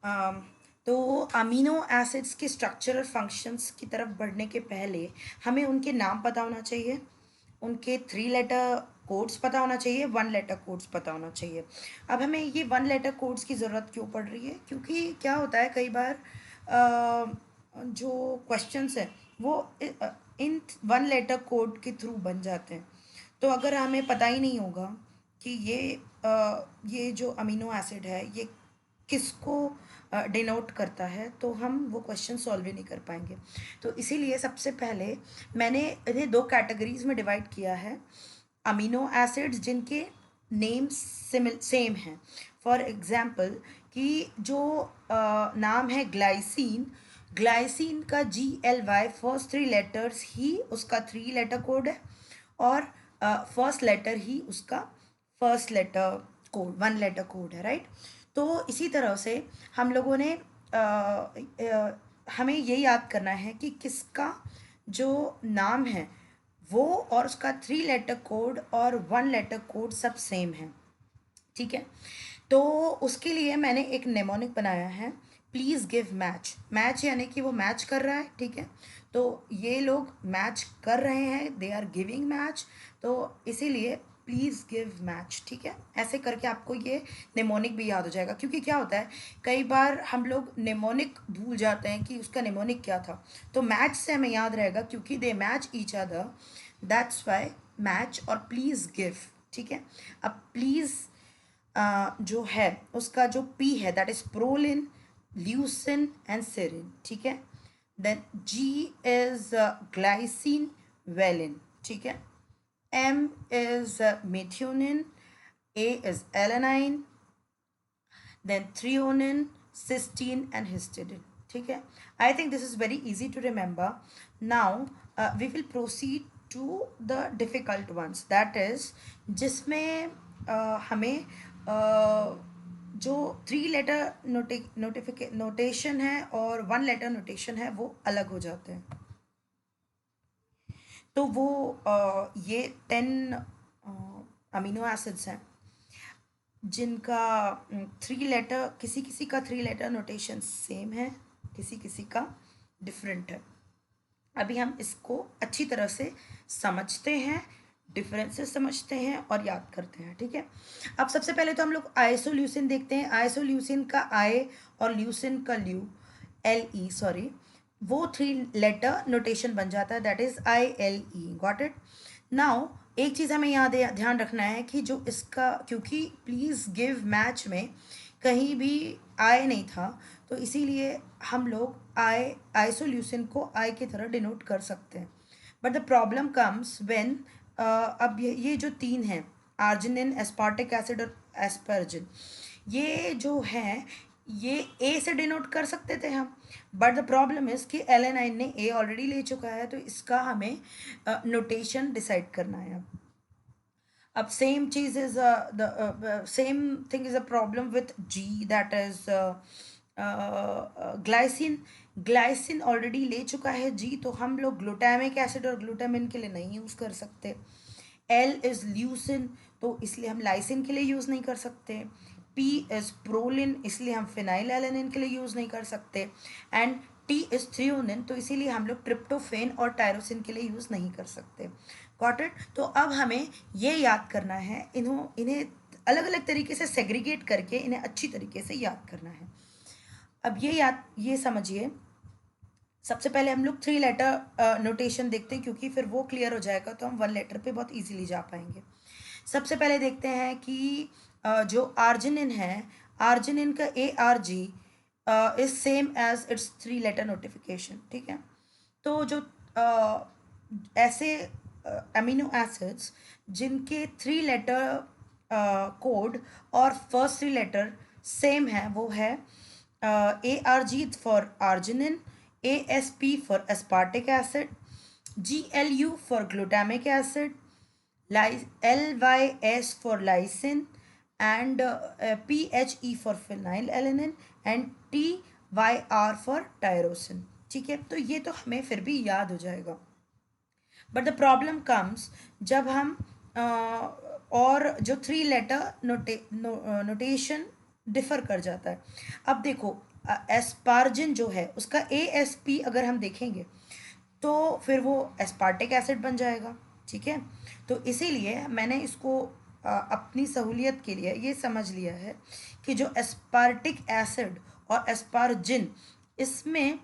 अम, तो amino acids के structural functions की तरफ बढ़ने के पहले हमें उनके नाम पता होना चाहिए, उनके 3 लेटर कोड्स पता होना चाहिए, 1 लेटर कोड्स पता होना चाहिए। अब हमें ये 1 लेटर कोड्स की ज़रूरत क्यों पड़ रही है? क्योंकि क्या होता है कई बार जो क्वेश्चंस हैं वो इन 1 लेटर कोड के थ्रू बन जाते हैं। तो अगर हमें पता ही नहीं होगा कि ये जो अमीनो एसिड है ये किसको डिनोट करता है, तो हम वो क्वेश्चन सॉल्व ही नहीं कर पाएंगे। तो इसीलिए सबसे पहले मैंने इन्हें 2 कैटेगरीज में डिवाइड किया है। अमीनो एसिड्स जिनके नेम सेम हैं, फॉर एग्जांपल कि जो नाम है ग्लाइसिन, ग्लाइसिन का GLY फर्स्ट 3 लेटर्स ही उसका 3 लेटर कोड है, और फर्स्ट लेटर ही उसका first letter code 1 letter code है, राइट। तो इसी तरह से हम लोगों ने हमें ये याद करना है कि किसका जो नाम है वो और उसका 3 लेटर कोड और 1 लेटर कोड सब सेम है, ठीक है। तो उसके लिए मैंने एक नेमोनिक बनाया है, प्लीज़ गिव मैच। मैच यानी कि वो मैच कर रहा है, ठीक है। तो ये लोग मैच कर रहे हैं, दे आर गिविंग मैच, तो इसीलिए प्लीज़ गिव मैच, ठीक है। ऐसे करके आपको ये नेमोनिक भी याद हो जाएगा, क्योंकि क्या होता है कई बार हम लोग नेमोनिक भूल जाते हैं कि उसका नेमोनिक क्या था। तो मैच से हमें याद रहेगा क्योंकि they match each other, that's why match और प्लीज़ गिव, ठीक है। अब प्लीज़ जो है उसका जो पी है that is proline, leucine and serine, ठीक है। Then G is glycine, valine, ठीक है। M is methionine, A is alanine, then threonine, cysteine and histidine, ठीक है। I think this is very easy to remember. Now we will proceed to the difficult ones, that is जिसमें हमें जो 3 letter notation है और 1 letter notation है वो अलग हो जाते हैं। तो वो ये 10 अमीनो एसिड्स हैं जिनका 3 लेटर, किसी किसी का 3 लेटर नोटेशन सेम है, किसी किसी का डिफरेंट है। अभी हम इसको अच्छी तरह से समझते हैं, डिफरेंसेस समझते हैं और याद करते हैं, ठीक है। अब सबसे पहले तो हम लोग आइसोल्यूसिन देखते हैं। आइसोल्यूसिन का आई और ल्यूसिन का LE सॉरी, वो 3 लेटर नोटेशन बन जाता है, that is ILE, got it. Now एक चीज़ हमें यहाँ ध्यान रखना है कि जो इसका, क्योंकि प्लीज़ गिव मैच में कहीं भी आई नहीं था, तो इसीलिए हम लोग आइसोल्यूसिन को आई की तरह डिनोट कर सकते हैं। But the problem comes when, अब ये जो 3 हैं, आर्जिनिन, एस्पार्टिक एसिड और एस्परजिन, ये जो हैं ये ए से डिनोट कर सकते थे हम, बट द प्रॉब्लम इज कि एलेनाइन ने ए ऑलरेडी ले चुका है, तो इसका हमें नोटेशन डिसाइड करना है। अब सेम चीज is the same thing is a problem with G, that is glycine. Glycine already ले चुका है जी, तो हम लोग ग्लूटामिक एसिड और ग्लूटामिन के लिए नहीं यूज़ कर सकते। एल इज ल्यूसिन, तो इसलिए हम लाइसिन के लिए यूज़ नहीं कर सकते। पी इज प्रोलिन, इसलिए हम फिनाइल एलेनिन के लिए यूज़ नहीं कर सकते। एंड टी इज थ्रियोनिन, तो इसीलिए हम लोग ट्रिप्टोफेन और टायरोसिन के लिए यूज़ नहीं कर सकते, गॉट इट। तो अब हमें ये याद करना है, इन्हें अलग अलग तरीके से सेग्रीगेट करके इन्हें अच्छी तरीके से याद करना है। अब ये समझिए, सबसे पहले हम लोग 3 लेटर नोटेशन देखते हैं, क्योंकि फिर वो क्लियर हो जाएगा तो हम 1 लेटर पे बहुत इजीली जा पाएंगे। सबसे पहले देखते हैं कि जो आर्जिनिन है, आर्जिनिन का ARG is same as it's 3 letter notification, ठीक है। तो जो ऐसे अमीनो एसिड्स जिनके 3 लेटर कोड और फर्स्ट 3 लेटर सेम है, वो है ARG for arginine, ASP for aspartic acid, GLU for glutamic acid, LYS for lysine, and PHE for phenylalanine, and TYR for tyrosin, ठीक है। तो ये तो हमें फिर भी याद हो जाएगा, बट द प्रॉब्लम कम्स जब हम और जो 3 लेटर नोटेशन डिफर कर जाता है। अब देखो एस्पार्जिन जो है उसका ASP अगर हम देखेंगे तो फिर वो एस्पार्टिक एसिड बन जाएगा, ठीक है। तो इसीलिए मैंने इसको अपनी सहूलियत के लिए ये समझ लिया है कि जो एस्पार्टिक एसिड और एस्पार्जिन, इसमें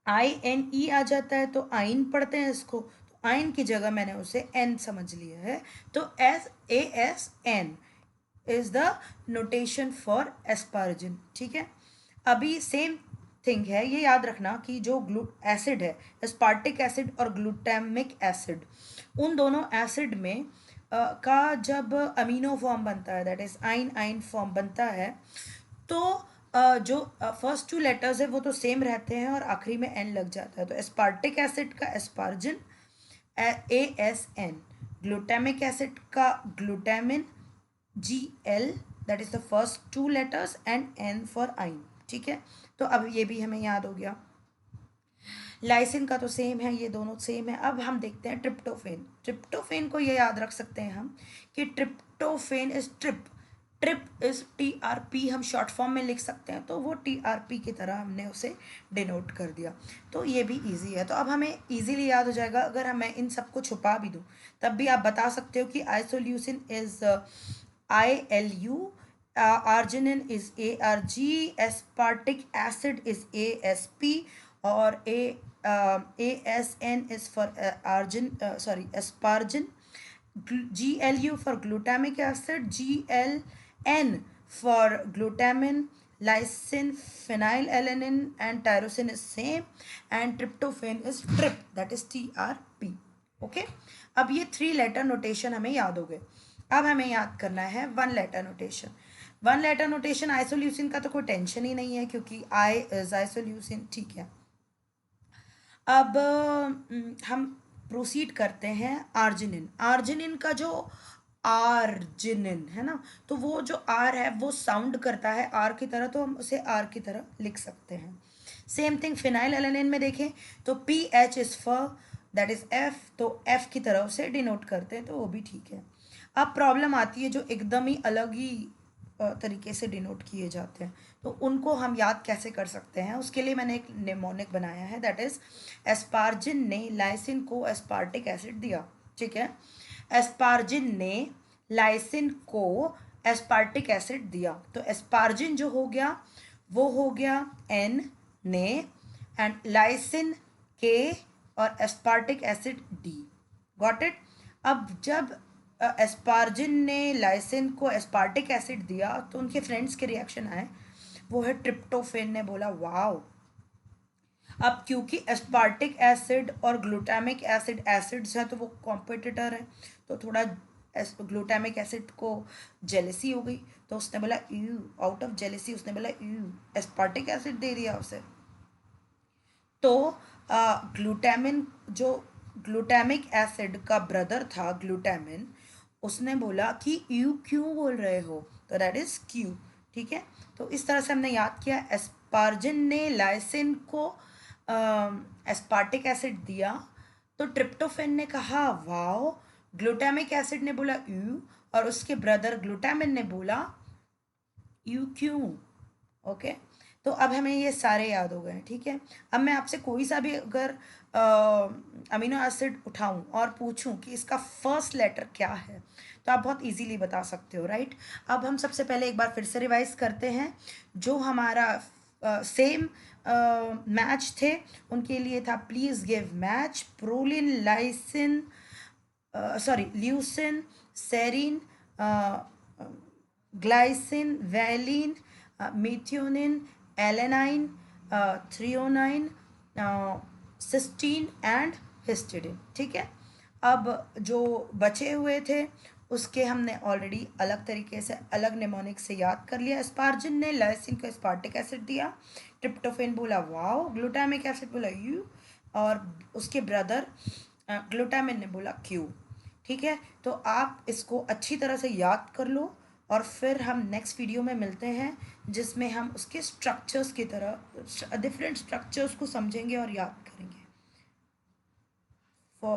INE आ जाता है तो आइन पढ़ते हैं इसको, तो आइन की जगह मैंने उसे N समझ लिया है। तो ASN is the notation for asparagine, ठीक है। अभी सेम थिंग है, ये याद रखना कि जो ग्लू एसिड है, एस्पार्टिक एसिड और ग्लूटामिक एसिड, उन दोनों एसिड में का जब अमीनो फॉर्म बनता है, दैट इज आइन आइन फॉर्म बनता है, तो जो फर्स्ट टू लेटर्स है वो तो सेम रहते हैं और आखिरी में एन लग जाता है। तो एस्पार्टिक एसिड का एस्पार्जिन ASN, ग्लूटामिक एसिड का glutamine GL, that is the first two letters and N for आइन, ठीक है। तो अब ये भी हमें याद हो गया। लाइसिन का तो सेम है, ये दोनों सेम है। अब हम देखते हैं ट्रिप्टोफेन। ट्रिप्टोफेन को ये याद रख सकते हैं हम कि tryptophan is trip, trip is TRP, हम शॉर्ट फॉर्म में लिख सकते हैं, तो वो TRP की तरह हमने उसे डिनोट कर दिया। तो ये भी इजी है, तो अब हमें इजीली याद हो जाएगा। अगर मैं इन सबको छुपा भी दूँ तब भी आप बता सकते हो कि isoleucine is ILU, arginine is ARG, aspartic acid is ASP, और ASN is for aspargin, GLU for glutamic acid, GLN for glutamin, lysine, phenylalanine and tyrosine is same, and tryptophan is trip, that is TRP, okay. अब ये 3 letter notation हमें याद हो गए। अब हमें याद करना है 1 letter notation. 1 letter notation isoleucine का तो कोई टेंशन ही नहीं है क्योंकि I इज आइसोल्यूसिन, ठीक है। अब हम प्रोसीड करते हैं आर्जिनिन। आर्जिनिन का जो आर्जिनिन है ना, तो वो जो आर है वो साउंड करता है आर की तरह, तो हम उसे आर की तरह लिख सकते हैं। सेम थिंग फिनाइल एलेनिन में देखें तो PH is for, that is F, तो F की तरह उसे डिनोट करते हैं, तो वो भी ठीक है। अब प्रॉब्लम आती है जो एकदम ही अलग ही तरीके से डिनोट किए जाते हैं, तो उनको हम याद कैसे कर सकते हैं। उसके लिए मैंने एक नेमोनिक बनाया है, दैट इज एस्पार्जिन ने लाइसिन को एस्पार्टिक एसिड दिया, ठीक है। एस्पार्जिन ने लाइसिन को एस्पार्टिक एसिड दिया, तो एस्पार्जिन जो हो गया वो हो गया N ने, एंड लाइसिन K, और aspartic acid D, got it. अब जब एस्पार्जिन ने लाइसिन को एस्पार्टिक एसिड दिया तो उनके फ्रेंड्स के रिएक्शन आए, वो है ट्रिप्टोफेन ने बोला वाओ। अब क्योंकि एस्पार्टिक एसिड और ग्लूटामिक एसिड एसिड्स हैं तो वो कॉम्पिटिटर है, तो थोड़ा ग्लूटामिक एसिड को जेलेसी हो गई, तो उसने बोला यू, आउट ऑफ जेलेसी उसने बोला यू, एस्पार्टिक एसिड दे दिया उसे। तो ग्लूटामिन, जो ग्लूटामिक एसिड का ब्रदर था ग्लूटामिन, उसने बोला कि यू क्यों बोल रहे हो, तो दैट इज क्यू, ठीक है। तो इस तरह से हमने याद किया। एस्पार्जिन ने लाइसिन को एस्पार्टिक एसिड दिया, तो ट्रिप्टोफेन ने कहा वाओ, ग्लूटामिक एसिड ने बोला यू, और उसके ब्रदर ग्लूटामिन ने बोला यू क्यों, ओके। तो अब हमें ये सारे याद हो गए, ठीक है। अब मैं आपसे कोई सा भी अगर अमीनो एसिड उठाऊं और पूछूं कि इसका फर्स्ट लेटर क्या है, तो आप बहुत इजीली बता सकते हो, राइट। अब हम सबसे पहले एक बार फिर से रिवाइज करते हैं। जो हमारा सेम मैच थे उनके लिए था please give match, proline, lysine, sorry leucine, serine, glycine, valine, methionine, alanine, threonine, cysteine and histidine, ठीक है। अब जो बचे हुए थे उसके हमने ऑलरेडी अलग तरीके से अलग नेमोनिक से याद कर लिया। एस्पार्जिन ने लाइसिन को एस्पार्टिक एसिड दिया, ट्रिप्टोफेन बोला वाओ, ग्लूटामिक एसिड बोला यू, और उसके ब्रदर ग्लूटामिन ने बोला क्यू, ठीक है। तो आप इसको अच्छी तरह से याद कर लो और फिर हम नेक्स्ट वीडियो में मिलते हैं जिसमें हम उसके स्ट्रक्चर्स की तरह डिफरेंट स्ट्रक्चर्स को समझेंगे और याद करेंगे।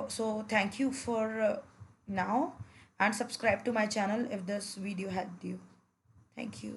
So thank you for now, and subscribe to my channel if this video helped you. Thank you.